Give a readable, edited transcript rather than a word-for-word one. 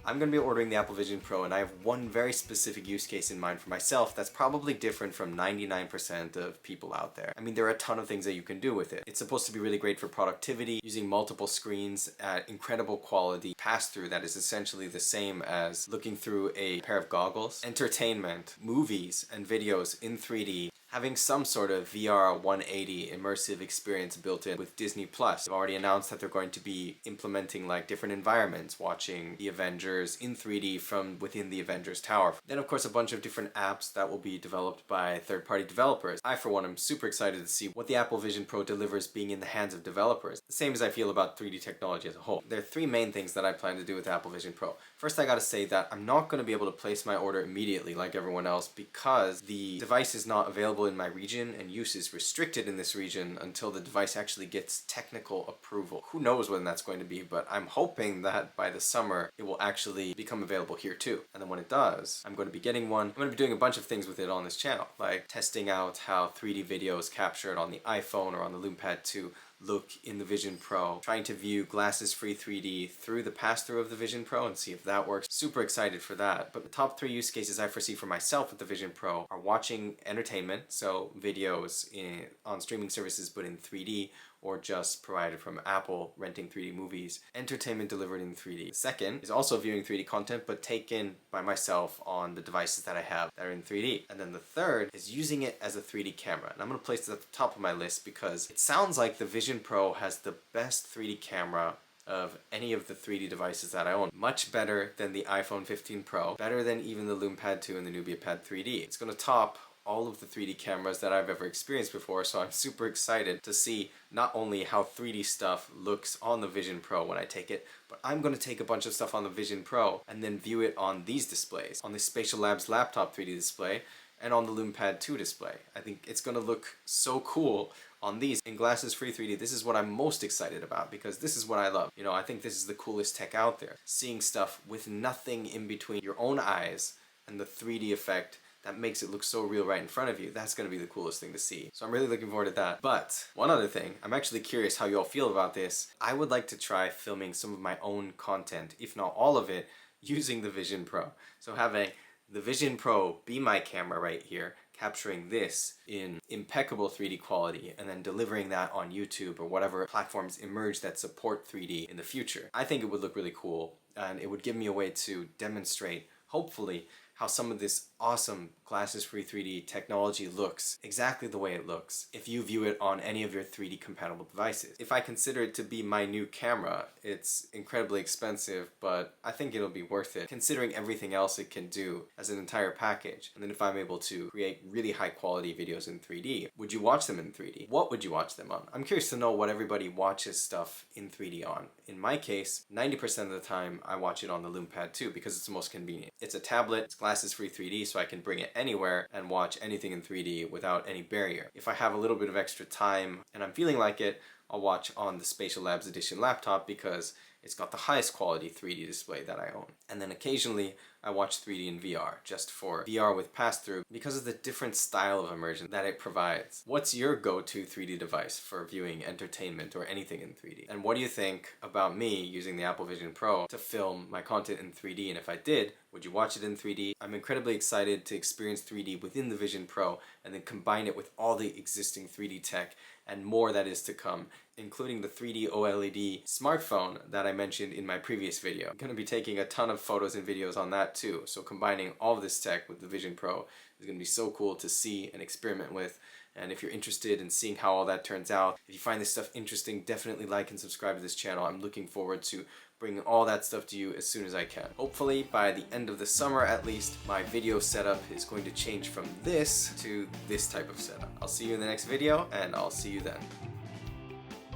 I'm going to be ordering the Apple Vision Pro, and I have one very specific use case in mind for myself that's probably different from 99% of people out there. I mean, there are a ton of things that you can do with it. It's supposed to be really great for productivity, using multiple screens at incredible quality, pass-through that is essentially the same as looking through a pair of goggles, entertainment, movies and videos in 3D, having some sort of VR 180 immersive experience built in with Disney+. They've already announced that they're going to be implementing like different environments, watching the Avengers in 3D from within the Avengers Tower. Then of course a bunch of different apps that will be developed by third-party developers. I for one am super excited to see what the Apple Vision Pro delivers being in the hands of developers. The same as I feel about 3D technology as a whole. There are three main things that I plan to do with Apple Vision Pro. First, I gotta say that I'm not going to be able to place my order immediately like everyone else because the device is not available in my region and use is restricted in this region until the device actually gets technical approval. Who knows when that's going to be, but I'm hoping that by the summer it will actually become available here too. And then when it does, I'm going to be getting one. I'm going to be doing a bunch of things with it on this channel, like testing out how 3D video is captured on the iPhone or on the LumePad 2 look in the Vision Pro, trying to view glasses-free 3D through the pass-through of the Vision Pro and see if that works. Super excited for that. But the top three use cases I foresee for myself with the Vision Pro are watching entertainment, so videos on streaming services but in 3D, or just provided from Apple, renting 3D movies, entertainment delivered in 3D. The second is also viewing 3D content, but taken by myself on the devices that I have that are in 3D. And then the third is using it as a 3D camera. And I'm gonna place it at the top of my list because it sounds like the Vision Pro has the best 3D camera of any of the 3D devices that I own. Much better than the iPhone 15 Pro, better than even the LumePad 2 and the Nubia Pad 3D. It's gonna top all of the 3D cameras that I've ever experienced before, so I'm super excited to see not only how 3D stuff looks on the Vision Pro when I take it, but I'm going to take a bunch of stuff on the Vision Pro and then view it on these displays, on the Spatial Labs laptop 3D display and on the LumePad 2 display. I think it's going to look so cool on these in glasses-free 3D. This is what I'm most excited about because this is what I love. You know, I think this is the coolest tech out there. Seeing stuff with nothing in between your own eyes and the 3D effect that makes it look so real right in front of you. That's going to be the coolest thing to see. So I'm really looking forward to that. But one other thing, I'm actually curious how you all feel about this. I would like to try filming some of my own content, if not all of it, using the Vision Pro. So having the Vision Pro be my camera right here, capturing this in impeccable 3D quality and then delivering that on YouTube or whatever platforms emerge that support 3D in the future. I think it would look really cool and it would give me a way to demonstrate, hopefully, how some of this awesome glasses-free 3D technology looks exactly the way it looks if you view it on any of your 3D compatible devices. If I consider it to be my new camera, it's incredibly expensive, but I think it'll be worth it considering everything else it can do as an entire package. And then if I'm able to create really high quality videos in 3D, would you watch them in 3D? What would you watch them on? I'm curious to know what everybody watches stuff in 3D on. In my case, 90% of the time I watch it on the LumePad 2 because it's the most convenient. It's a tablet, it's glasses-free 3D, so I can bring it anywhere and watch anything in 3D without any barrier. If I have a little bit of extra time and I'm feeling like it, I'll watch on the Spatial Labs Edition laptop because it's got the highest quality 3D display that I own. And then occasionally I watch 3D in VR, just for VR with pass-through because of the different style of immersion that it provides. What's your go-to 3D device for viewing entertainment or anything in 3D? And what do you think about me using the Apple Vision Pro to film my content in 3D? And if I did, would you watch it in 3D? I'm incredibly excited to experience 3D within the Vision Pro and then combine it with all the existing 3D tech and more that is to come, including the 3D OLED smartphone that I mentioned in my previous video. I'm going to be taking a ton of photos and videos on that too, so combining all of this tech with the Vision Pro is going to be so cool to see and experiment with. And if you're interested in seeing how all that turns out, if you find this stuff interesting, definitely like and subscribe to this channel. I'm looking forward to bringing all that stuff to you as soon as I can. Hopefully by the end of the summer at least, my video setup is going to change from this to this type of setup. I'll see you in the next video and I'll see you then.